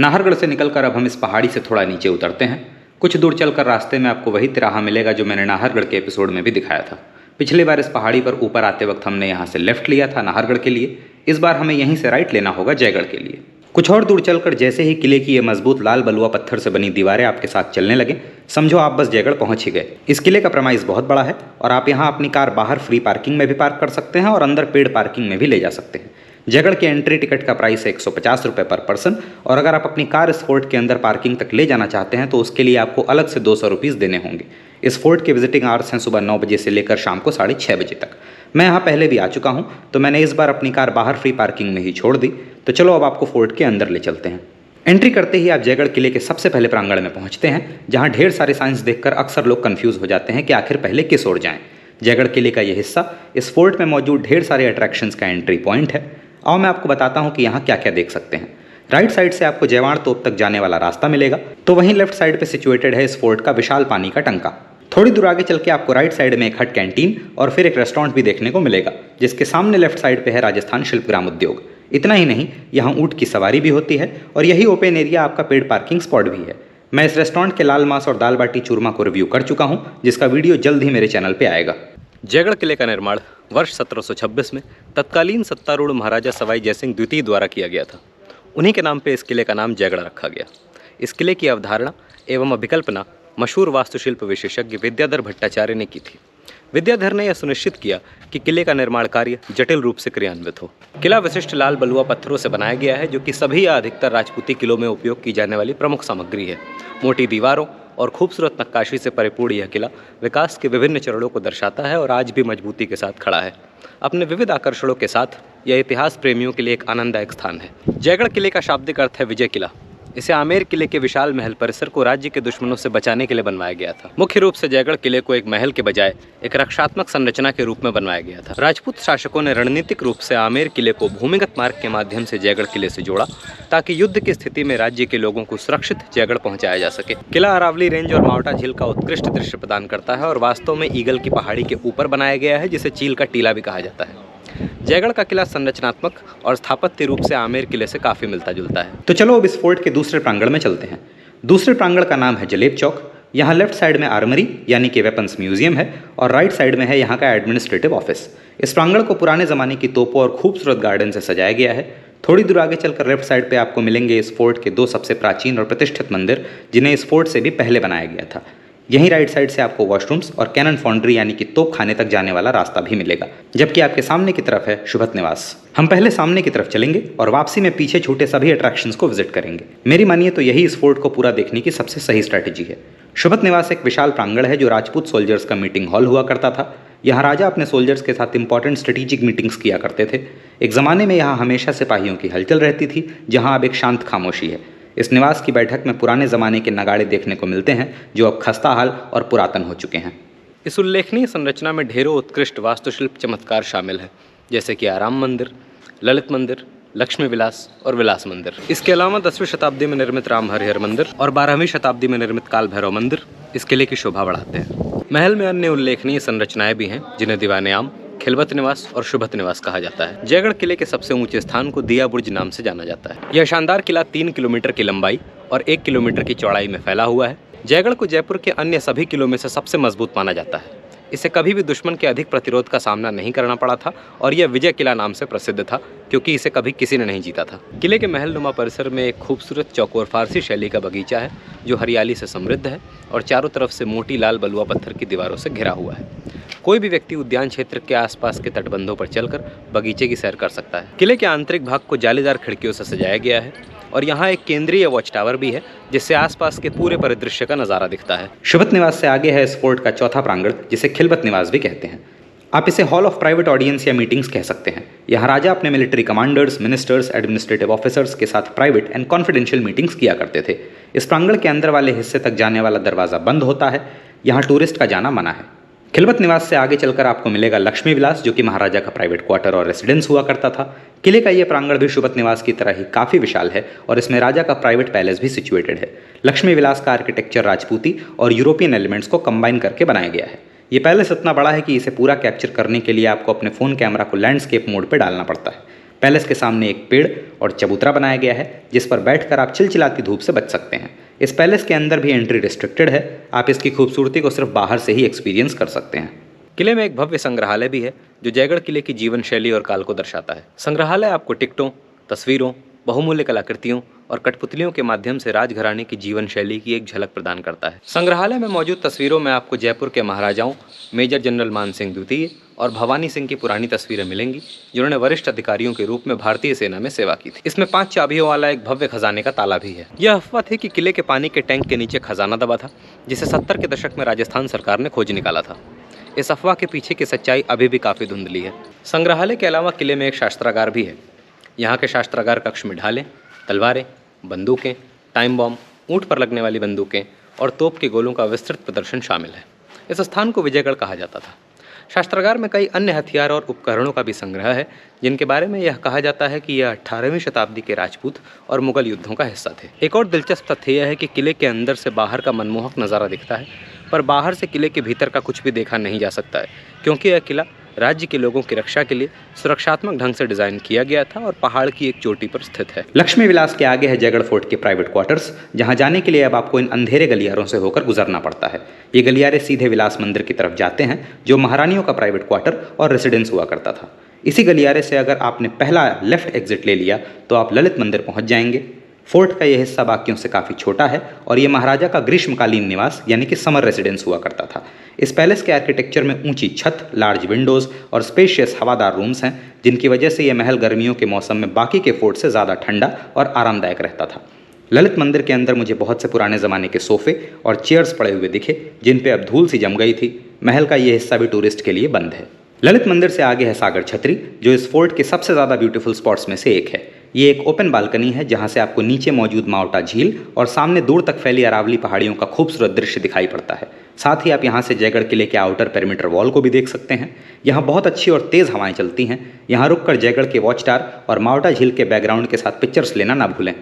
नाहरगढ़ से निकलकर अब हम इस पहाड़ी से थोड़ा नीचे उतरते हैं। कुछ दूर चलकर रास्ते में आपको वही तिराहा मिलेगा जो मैंने नाहरगढ़ के एपिसोड में भी दिखाया था। पिछली बार इस पहाड़ी पर ऊपर आते वक्त हमने यहाँ से लेफ्ट लिया था नाहरगढ़ के लिए, इस बार हमें यहीं से राइट लेना होगा जयगढ़ के लिए। कुछ और दूर चलकर जैसे ही किले की ये मजबूत लाल बलुआ पत्थर से बनी दीवारें आपके साथ चलने लगे, समझो आप बस जयगढ़ पहुंच ही गए। इस किले का प्रेमाइस बहुत बड़ा है और आप यहाँ अपनी कार बाहर फ्री पार्किंग में भी पार्क कर सकते हैं और अंदर पेड पार्किंग में भी ले जा सकते हैं। जयगढ़ के एंट्री टिकट का प्राइस है 150 रुपये पर पर्सन, और अगर आप अपनी कार इस फोर्ट के अंदर पार्किंग तक ले जाना चाहते हैं तो उसके लिए आपको अलग से 200 रुपीज़ देने होंगे। इस फोर्ट के विजिटिंग आवर्स हैं सुबह 9 बजे से लेकर शाम को 6:30 बजे तक। मैं यहाँ पहले भी आ चुका हूँ तो मैंने इस बार अपनी कार बाहर फ्री पार्किंग में ही छोड़ दी। तो चलो अब आपको फोर्ट के अंदर ले चलते हैं। एंट्री करते ही आप जयगढ़ किले के सबसे पहले प्रांगण में पहुँचते हैं, जहाँ ढेर सारे साइंस देखकर अक्सर लोग कन्फ्यूज़ हो जाते हैं कि आखिर पहले किस ओर जाएँ। जयगढ़ किले का यह हिस्सा इस फोर्ट में मौजूद ढेर सारे अट्रैक्शंस का एंट्री पॉइंट है। आओ मैं आपको बताता हूँ कि यहाँ क्या क्या देख सकते हैं। राइट साइड से आपको जयवाण तोप तक जाने वाला रास्ता मिलेगा, तो वहीं लेफ्ट साइड पे सिचुएटेड है इस फोर्ट का विशाल पानी का टंका। थोड़ी दूर आगे चल के आपको राइट साइड में एक हट कैंटीन और फिर एक रेस्टोरेंट भी देखने को मिलेगा, जिसके सामने लेफ्ट साइड पे है राजस्थान शिल्पग्राम उद्योग। इतना ही नहीं, यहाँ ऊँट की सवारी भी होती है और यही ओपन एरिया आपका पेड पार्किंग स्पॉट भी है। मैं इस रेस्टोरेंट के लाल मांस और दाल बाटी चूरमा को रिव्यू कर चुका हूँ, जिसका वीडियो जल्द ही मेरे चैनल पर आएगा। जयगढ़ किले का निर्माण वर्ष 1726 में तत्कालीन सत्तारूढ़ महाराजा सवाई जयसिंह द्वितीय द्वारा किया गया था। उन्हीं के नाम पे इस किले का नाम जयगढ़ रखा गया। इस किले की अवधारणा एवं अभिकल्पना मशहूर वास्तुशिल्प विशेषज्ञ विद्याधर भट्टाचार्य ने की थी। विद्याधर ने यह सुनिश्चित किया कि किले का निर्माण कार्य जटिल रूप से क्रियान्वित हो। किला विशिष्ट लाल बलुआ पत्थरों से बनाया गया है, जो कि सभी या अधिकतर राजपूती किलों में उपयोग की जाने वाली प्रमुख सामग्री है। मोटी दीवारों और खूबसूरत नक्काशी से परिपूर्ण यह किला विकास के विभिन्न चरणों को दर्शाता है और आज भी मजबूती के साथ खड़ा है। अपने विविध आकर्षणों के साथ यह इतिहास प्रेमियों के लिए एक आनंददायक स्थान है। जयगढ़ किले का शाब्दिक अर्थ है विजय किला। इसे आमेर किले के विशाल महल परिसर को राज्य के दुश्मनों से बचाने के लिए बनवाया गया था। मुख्य रूप से जयगढ़ किले को एक महल के बजाय एक रक्षात्मक संरचना के रूप में बनवाया गया था। राजपूत शासकों ने रणनीतिक रूप से आमेर किले को भूमिगत मार्ग के माध्यम से जयगढ़ किले से जोड़ा, ताकि युद्ध की स्थिति में राज्य के लोगों को सुरक्षित जयगढ़ पहुंचाया जा सके। किला अरावली रेंज और मावटा झील का उत्कृष्ट दृश्य प्रदान करता है और वास्तव में ईगल की पहाड़ी के ऊपर बनाया गया है, जिसे चील का टीला भी कहा जाता है। जयगढ़ का किला संरचनात्मक और स्थापत्य रूप से आमेर किले से काफी मिलता जुलता है। तो चलो अब इस फोर्ट के दूसरे प्रांगण में चलते हैं। दूसरे प्रांगण का नाम है जलेब चौक। यहाँ लेफ्ट साइड में आर्मरी यानी कि वेपन्स म्यूजियम है और राइट साइड में है यहाँ का एडमिनिस्ट्रेटिव ऑफिस। इस प्रांगण को पुराने ज़माने की तोपों और खूबसूरत गार्डन से सजाया गया है। थोड़ी दूर आगे चलकर लेफ्ट साइड पे आपको मिलेंगे इस फोर्ट के 2 सबसे प्राचीन और प्रतिष्ठित मंदिर, जिन्हें इस फोर्ट से भी पहले बनाया गया था। यहीं राइट साइड से आपको वॉशरूम्स और कैनन फाउंड्री यानी कि तोप खाने तक जाने वाला रास्ता भी मिलेगा, जबकि आपके सामने की तरफ है शुभत निवास। हम पहले सामने की तरफ चलेंगे और वापसी में पीछे छूटे सभी अट्रैक्शंस को विजिट करेंगे। मेरी मानिए तो यही इस फोर्ट को पूरा देखने की सबसे सही स्ट्रैटेजी है। शुभत निवास एक विशाल प्रांगण है जो राजपूत सोल्जर्स का मीटिंग हॉल हुआ करता था। यहाँ राजा अपने सोल्जर्स के साथ इंपॉर्टेंट स्ट्रेटेजिक मीटिंग्स किया करते थे। एक ज़माने में यहाँ हमेशा सिपाहियों की हलचल रहती थी, जहाँ अब एक शांत खामोशी है। इस निवास की बैठक में पुराने ज़माने के नगाड़े देखने को मिलते हैं, जो अब खस्ता हाल और पुरातन हो चुके हैं। इस उल्लेखनीय संरचना में ढेरों उत्कृष्ट वास्तुशिल्प चमत्कार शामिल हैं, जैसे कि आराम मंदिर, ललित मंदिर, लक्ष्मी विलास और विलास मंदिर। इसके अलावा 10वीं शताब्दी में निर्मित राम हरिहर मंदिर और 12वीं शताब्दी में निर्मित काल भैरव मंदिर इस किले की शोभा बढ़ाते हैं। महल में अन्य उल्लेखनीय संरचनाएं भी हैं, जिन्हें दीवाने आम, खिलवत निवास और शुभत निवास कहा जाता है। जयगढ़ किले के सबसे ऊंचे स्थान को दिया बुर्ज नाम से जाना जाता है। यह शानदार किला 3 किलोमीटर की लंबाई और 1 किलोमीटर की चौड़ाई में फैला हुआ है। जयगढ़ को जयपुर के अन्य सभी किलों में से सबसे मजबूत माना जाता है। इसे कभी भी दुश्मन के अधिक प्रतिरोध का सामना नहीं करना पड़ा था और यह विजय किला नाम से प्रसिद्ध था, क्योंकि इसे कभी किसी ने नहीं जीता था। किले के महलनुमा परिसर में एक खूबसूरत चौकोर फारसी शैली का बगीचा है, जो हरियाली से समृद्ध है और चारों तरफ से मोटी लाल बलुआ पत्थर की दीवारों से घिरा हुआ है। कोई भी व्यक्ति उद्यान क्षेत्र के आसपास के तटबंधों पर चलकर बगीचे की सैर कर सकता है। किले के आंतरिक भाग को जालीदार खिड़कियों से सजाया गया है और यहाँ एक केंद्रीय वॉच टावर भी है, जिससे आसपास के पूरे परिदृश्य का नज़ारा दिखता है। शुभत निवास से आगे है इस फोर्ट का चौथा प्रांगण, जिसे खिलवत निवास भी कहते हैं। आप इसे हॉल ऑफ प्राइवेट ऑडियंस या मीटिंग्स कह सकते हैं। यहाँ राजा अपने military commanders, ministers, administrative officers के साथ प्राइवेट एंड कॉन्फिडेंशियल मीटिंग्स किया करते थे। इस प्रांगण के अंदर वाले हिस्से तक जाने वाला दरवाज़ा बंद होता है। यहाँ टूरिस्ट का जाना मना है। खिलवत निवास से आगे चलकर आपको मिलेगा लक्ष्मी विलास, जो कि महाराजा का प्राइवेट क्वार्टर और रेसिडेंस हुआ करता था। किले का ये प्रांगण भी शुभत निवास की तरह ही काफ़ी विशाल है और इसमें राजा का प्राइवेट पैलेस भी सिचुएटेड है। लक्ष्मी विलास का आर्किटेक्चर राजपूती और यूरोपियन एलिमेंट्स को कंबाइन करके बनाया गया है। ये पैलेस इतना बड़ा है कि इसे पूरा कैप्चर करने के लिए आपको अपने फ़ोन कैमरा को लैंडस्केप मोड पर डालना पड़ता है। पैलेस के सामने एक पेड़ और चबूतरा बनाया गया है जिस पर बैठकर आप चिलचिलाती धूप से बच सकते हैं। इस पैलेस के अंदर भी एंट्री रिस्ट्रिक्टेड है, आप इसकी खूबसूरती को सिर्फ बाहर से ही एक्सपीरियंस कर सकते हैं। किले में एक भव्य संग्रहालय भी है जो जयगढ़ किले की जीवन शैली और काल को दर्शाता है। संग्रहालय आपको टिकटों, तस्वीरों, बहुमूल्य कलाकृतियों और कठपुतलियों के माध्यम से राजघराने की जीवन शैली की एक झलक प्रदान करता है। संग्रहालय में मौजूद तस्वीरों में आपको जयपुर के महाराजाओं मेजर जनरल मानसिंह द्वितीय और भवानी सिंह की पुरानी तस्वीरें मिलेंगी जिन्होंने वरिष्ठ अधिकारियों के रूप में भारतीय सेना में सेवा की थी। इसमें 5 चाबियों वाला एक भव्य खजाने का ताला भी है। यह अफवाह थी कि किले के पानी के टैंक के नीचे खजाना दबा था जिसे 70 के दशक में राजस्थान सरकार ने खोज निकाला था। इस अफवाह के पीछे की सच्चाई अभी भी काफ़ी धुंधली है। संग्रहालय के अलावा किले में एक शास्त्रागार भी है। यहाँ के शास्त्रागार कक्ष में ढालें, तलवारें, बंदूकें, टाइम बॉम्ब, ऊँट पर लगने वाली बंदूकें और तोप के गोलों का विस्तृत प्रदर्शन शामिल है। इस स्थान को विजयगढ़ कहा जाता था। शास्त्रागार में कई अन्य हथियार और उपकरणों का भी संग्रह है जिनके बारे में यह कहा जाता है कि यह 18वीं शताब्दी के राजपूत और मुगल युद्धों का हिस्सा थे। एक और दिलचस्प तथ्य यह है कि किले के अंदर से बाहर का मनमोहक नज़ारा दिखता है, पर बाहर से किले के भीतर का कुछ भी देखा नहीं जा सकता है क्योंकि यह किला राज्य के लोगों की रक्षा के लिए सुरक्षात्मक ढंग से डिजाइन किया गया था और पहाड़ की एक चोटी पर स्थित है। लक्ष्मी विलास के आगे है जयगढ़ फोर्ट के प्राइवेट क्वार्टर्स, जहां जाने के लिए अब आपको इन अंधेरे गलियारों से होकर गुजरना पड़ता है। ये गलियारे सीधे विलास मंदिर की तरफ जाते हैं जो महारानियों का प्राइवेट क्वार्टर और रेसिडेंस हुआ करता था। इसी गलियारे से अगर आपने पहला लेफ्ट एग्जिट ले लिया तो आप ललित मंदिर पहुंच जाएंगे। फोर्ट का यह हिस्सा बाकियों से काफ़ी छोटा है और ये महाराजा का ग्रीष्मकालीन निवास यानी कि समर रेसिडेंस हुआ करता था। इस पैलेस के आर्किटेक्चर में ऊंची छत, लार्ज विंडोज़ और स्पेशियस हवादार रूम्स हैं जिनकी वजह से यह महल गर्मियों के मौसम में बाकी के फोर्ट से ज़्यादा ठंडा और आरामदायक रहता था। ललित मंदिर के अंदर मुझे बहुत से पुराने ज़माने के सोफ़े और चेयर्स पड़े हुए दिखे जिन पे अब धूल सी जम गई थी। महल का यह हिस्सा भी टूरिस्ट के लिए बंद है। ललित मंदिर से आगे है सागर छतरी जो इस फोर्ट के सबसे ज़्यादा ब्यूटीफुल स्पॉट्स में से एक है। ये एक ओपन बालकनी है जहां से आपको नीचे मौजूद मावटा झील और सामने दूर तक फैली अरावली पहाड़ियों का खूबसूरत दृश्य दिखाई पड़ता है। साथ ही आप यहां से जयगढ़ किले के आउटर पेरीमीटर वॉल को भी देख सकते हैं। यहाँ बहुत अच्छी और तेज़ हवाएं चलती हैं। यहाँ रुककर जयगढ़ के वॉच टावर और मावटा झील के बैकग्राउंड के साथ पिक्चर्स लेना ना भूलें।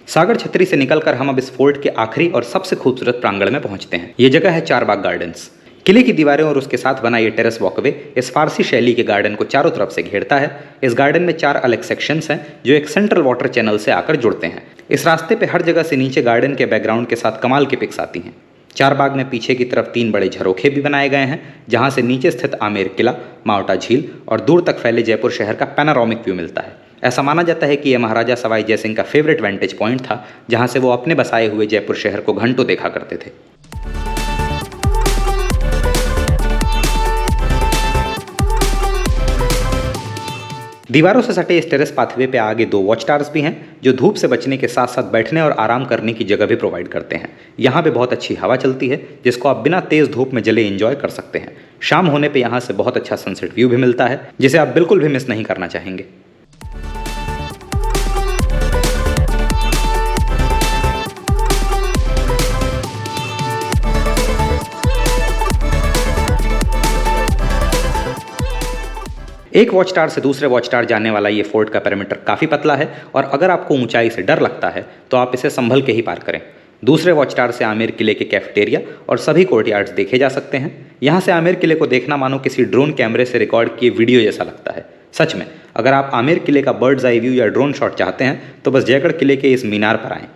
सागर छतरी से निकलकर हम अब इस फोर्ट के आखिरी और सबसे खूबसूरत प्रांगण में पहुंचते हैं। ये जगह है चारबाग गार्डन्स। किले की दीवारें और उसके साथ बना ये टेरेस वॉकवे इस फारसी शैली के गार्डन को चारों तरफ से घेरता है। इस गार्डन में 4 अलग सेक्शंस हैं जो एक सेंट्रल वाटर चैनल से आकर जुड़ते हैं। इस रास्ते पे हर जगह से नीचे गार्डन के बैकग्राउंड के साथ कमाल की पिक्स आती हैं। चारबाग में पीछे की तरफ 3 बड़े झरोखे भी बनाए गए हैं जहाँ से नीचे स्थित आमेर किला, मावटा झील और दूर तक फैले जयपुर शहर का पैनारोमिक व्यू मिलता है। ऐसा माना जाता है कि यह महाराजा सवाई जयसिंह का फेवरेट वेंटेज पॉइंट था जहाँ से वो अपने बसाए हुए जयपुर शहर को घंटों देखा करते थे। दीवारों से सटे इस टेरेस पाथवे पे आगे 2 वॉच टावर्स भी हैं जो धूप से बचने के साथ साथ बैठने और आराम करने की जगह भी प्रोवाइड करते हैं। यहाँ पे बहुत अच्छी हवा चलती है जिसको आप बिना तेज़ धूप में जले एंजॉय कर सकते हैं। शाम होने पे यहाँ से बहुत अच्छा सनसेट व्यू भी मिलता है जिसे आप बिल्कुल भी मिस नहीं करना चाहेंगे। एक वॉच टावर से दूसरे वॉच टावर जाने वाला ये फोर्ट का पेरीमीटर काफ़ी पतला है और अगर आपको ऊंचाई से डर लगता है तो आप इसे संभल के ही पार करें। दूसरे वॉच टावर से आमेर किले के कैफेटेरिया और सभी कोर्टयार्ड्स देखे जा सकते हैं। यहाँ से आमेर किले को देखना मानो किसी ड्रोन कैमरे से रिकॉर्ड किए वीडियो जैसा लगता है। सच में, अगर आप आमेर किले का बर्ड्स आई व्यू या ड्रोन शॉट चाहते हैं तो बस जयगढ़ किले के इस मीनार पर आएँ।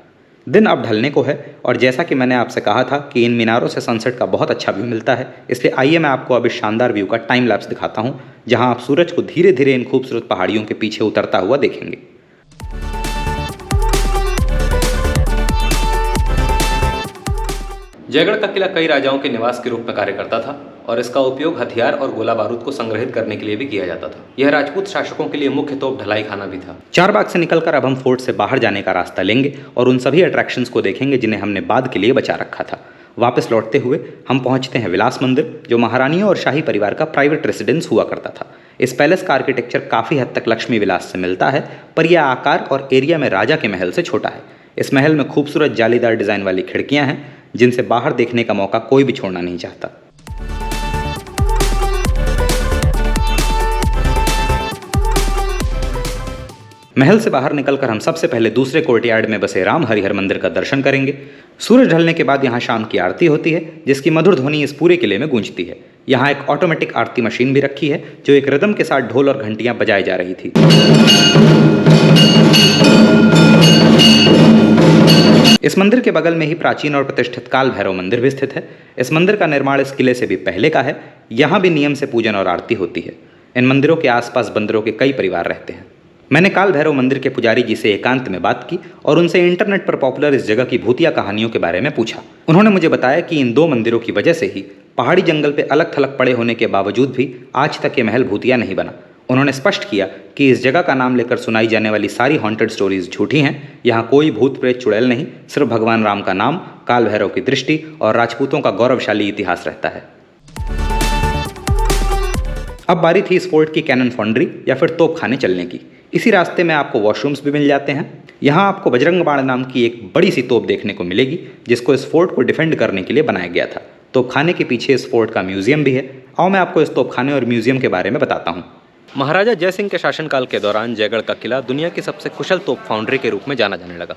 दिन अब ढलने को है और जैसा कि मैंने आपसे कहा था कि इन मीनारों से सनसेट का बहुत अच्छा व्यू मिलता है, इसलिए आइए मैं आपको अब इस शानदार व्यू का टाइम लैप्स दिखाता हूं जहां आप सूरज को धीरे धीरे इन खूबसूरत पहाड़ियों के पीछे उतरता हुआ देखेंगे। जयगढ़ का किला कई राजाओं के निवास के रूप में कार्य करता था और इसका उपयोग हथियार और गोला बारूद को संग्रहित करने के लिए भी किया जाता था। यह राजपूत शासकों के लिए मुख्य तोप ढलाई खाना भी था। चारबाग से निकलकर अब हम फोर्ट से बाहर जाने का रास्ता लेंगे और उन सभी अट्रैक्शंस को देखेंगे जिन्हें हमने बाद के लिए बचा रखा था। वापस लौटते हुए हम पहुंचते हैं विलास मंदिर जो महारानियों और शाही परिवार का प्राइवेट रेसिडेंस हुआ करता था। इस पैलेस का आर्किटेक्चर काफ़ी हद तक लक्ष्मी विलास से मिलता है, पर यह आकार और एरिया में राजा के महल से छोटा है। इस महल में खूबसूरत जालीदार डिज़ाइन वाली खिड़कियां हैं जिनसे बाहर देखने का मौका कोई भी छोड़ना नहीं चाहता। महल से बाहर निकलकर हम सबसे पहले दूसरे कोर्टयार्ड में बसे राम हरिहर मंदिर का दर्शन करेंगे। सूरज ढलने के बाद यहाँ शाम की आरती होती है जिसकी मधुर ध्वनि इस पूरे किले में गूंजती है। यहाँ एक ऑटोमेटिक आरती मशीन भी रखी है जो एक रिदम के साथ ढोल और घंटियां बजाई जा रही थी। इस मंदिर के बगल में ही प्राचीन और प्रतिष्ठित काल भैरव मंदिर भी स्थित है। इस मंदिर का निर्माण इस किले से भी पहले का है। यहाँ भी नियम से पूजन और आरती होती है। इन मंदिरों के आसपास बंदरों के कई परिवार रहते हैं। मैंने काल भैरव मंदिर के पुजारी जी से एकांत में बात की और उनसे इंटरनेट पर पॉपुलर इस जगह की भूतिया कहानियों के बारे में पूछा। उन्होंने मुझे बताया कि इन दो मंदिरों की वजह से ही पहाड़ी जंगल पे अलग थलग पड़े होने के बावजूद भी आज तक ये महल भूतिया नहीं बना। उन्होंने स्पष्ट किया कि इस जगह का नाम लेकर सुनाई जाने वाली सारी हॉन्टेड स्टोरीज झूठी हैं। यहाँ कोई भूत प्रेत चुड़ैल नहीं, सिर्फ भगवान राम का नाम, काल भैरव की दृष्टि और राजपूतों का गौरवशाली इतिहास रहता है। अब बारी थी इस फोर्ट की कैनन फाउंड्री या फिर तोपखाने चलने की। इसी रास्ते में आपको वॉशरूम्स भी मिल जाते हैं। यहाँ आपको बजरंग बाण नाम की एक बड़ी सी तोप देखने को मिलेगी जिसको इस फोर्ट को डिफेंड करने के लिए बनाया गया था। तोपखाने के पीछे इस फोर्ट का म्यूजियम भी है। आओ मैं आपको इस तोपखाने और म्यूजियम के बारे में बताता हूँ। महाराजा जयसिंह के शासनकाल के दौरान जयगढ़ का किला दुनिया की सबसे कुशल तोप फाउंड्री के रूप में जाना जाने लगा।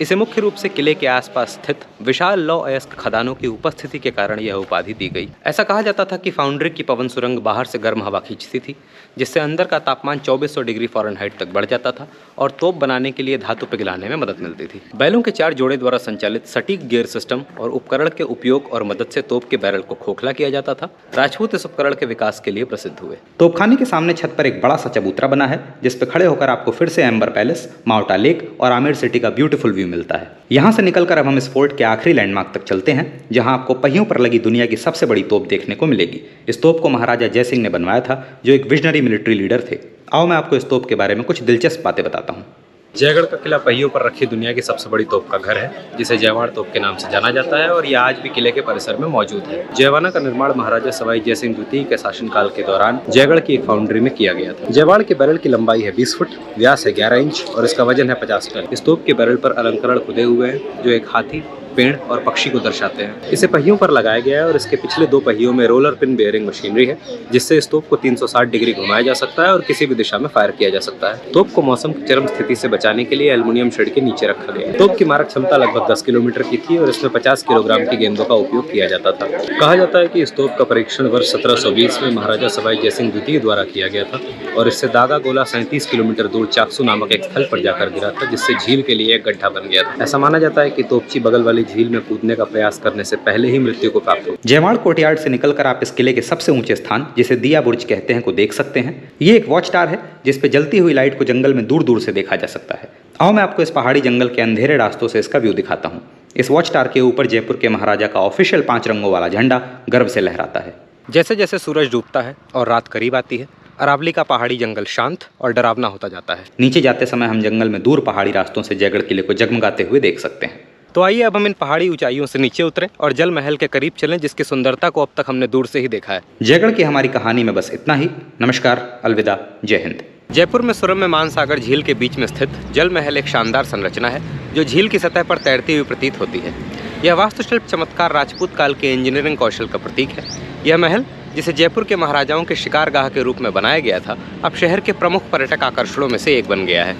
इसे मुख्य रूप से किले के आसपास स्थित विशाल लौह अयस्क खदानों की उपस्थिति के कारण यह उपाधि दी गई। ऐसा कहा जाता था कि फाउंड्री की पवन सुरंग बाहर से गर्म हवा खींचती थी जिससे अंदर का तापमान 2400 डिग्री फ़ारेनहाइट तक बढ़ जाता था और तोप बनाने के लिए धातु पिघलाने में मदद मिलती थी। बैलों के 4 जोड़े द्वारा संचालित सटीक गियर सिस्टम और उपकरण के उपयोग और मदद से तोप के बैरल को खोखला किया जाता था। राजपूत इस उपकरण के विकास के लिए प्रसिद्ध हुए। तोपखाने के सामने छत पर एक बड़ा सा चबूतरा बना है जिस पर खड़े होकर आपको फिर से एम्बर पैलेस, माउटा लेक और आमेर सिटी का ब्यूटीफुल व्यू मिलता है। यहाँ से निकलकर अब हम इस फोर्ट के आखिरी लैंडमार्क तक चलते हैं जहाँ आपको पहियों पर लगी दुनिया की सबसे बड़ी तोप देखने को मिलेगी। इस तोप को महाराजा जयसिंह ने बनवाया था जो एक विजनरी मिलिट्री लीडर थे। आओ मैं आपको इस तोप के बारे में कुछ दिलचस्प बातें बताता हूँ। जयगढ़ का किला पहियों पर रखी दुनिया की सबसे बड़ी तोप का घर है जिसे जयवाड़ तोप के नाम से जाना जाता है और यह आज भी किले के परिसर में मौजूद है। जयवाना का निर्माण महाराजा सवाई जयसिंह द्वितीय के शासनकाल के दौरान जयगढ़ की एक फाउंड्री में किया गया था। जयवाड़ के बैरल की लंबाई है 20 फुट, व्यास है 11 इंच और इसका वजन है 50 टन। इस तोप के बैरल पर अलंकरण खुदे हुए हैं जो एक हाथी, पेड़ और पक्षी को दर्शाते हैं। इसे पहियों पर लगाया गया है और इसके पिछले 2 पहियों में रोलर पिन बेयरिंग मशीनरी है जिससे इस तोप को 360 डिग्री घुमाया जा सकता है और किसी भी दिशा में फायर किया जा सकता है। तोप को मौसम की चरम स्थिति से बचाने के लिए एल्युमिनियम शेड के नीचे रखा गया है। तोप की मारक क्षमता लगभग 10 किलोमीटर की थी और इसमें 50 किलोग्राम की गेंदों का उपयोग किया जाता था। कहा जाता है कि इस तोप का परीक्षण वर्ष 1720 में महाराजा सवाई जयसिंह द्वितीय द्वारा किया गया था और इससे दागा गोला 37 किलोमीटर दूर चाकसू नामक एक स्थल पर जाकर गिरा था जिससे झील के लिए एक गड्ढा बन गया था। ऐसा माना जाता है कि तोपची बगल वाली झील में कूदने का प्रयास करने से पहले ही मृत्यु को प्राप्त हो। जयवाड़ कोर्टयार्ड से निकलकर आप इस किले के सबसे ऊंचे स्थान जिसे दिया बुर्ज कहते हैं को देख सकते हैं। ये एक वॉच टावर है जिस पे जलती हुई लाइट को जंगल में दूर दूर से देखा जा सकता है। आओ मैं आपको इस पहाड़ी जंगल के अंधेरे रास्तों से इसका व्यू दिखाता हूँ। इस वॉच टावर के ऊपर जयपुर के महाराजा का ऑफिशियल 5 रंगों वाला झंडा गर्व से लहराता है। जैसे जैसे सूरज डूबता है और रात करीब आती है, अरावली का पहाड़ी जंगल शांत और डरावना होता जाता है। नीचे जाते समय हम जंगल में दूर पहाड़ी रास्तों से जयगढ़ किले को जगमगाते हुए देख सकते हैं। तो आइए अब हम इन पहाड़ी ऊंचाइयों से नीचे उतरें और जल महल के करीब चलें जिसकी सुंदरता को अब तक हमने दूर से ही देखा है। जयगढ़ की हमारी कहानी में बस इतना ही। नमस्कार, अलविदा, जय हिंद। जयपुर में सुरम्य मानसागर झील के बीच में स्थित जल महल एक शानदार संरचना है जो झील की सतह पर तैरती हुई प्रतीत होती है। यह वास्तुशिल्प चमत्कार राजपूत काल के इंजीनियरिंग कौशल का प्रतीक है। यह महल, जिसे जयपुर के महाराजाओं के शिकारगाह के रूप में बनाया गया था, अब शहर के प्रमुख पर्यटक आकर्षणों में से एक बन गया है।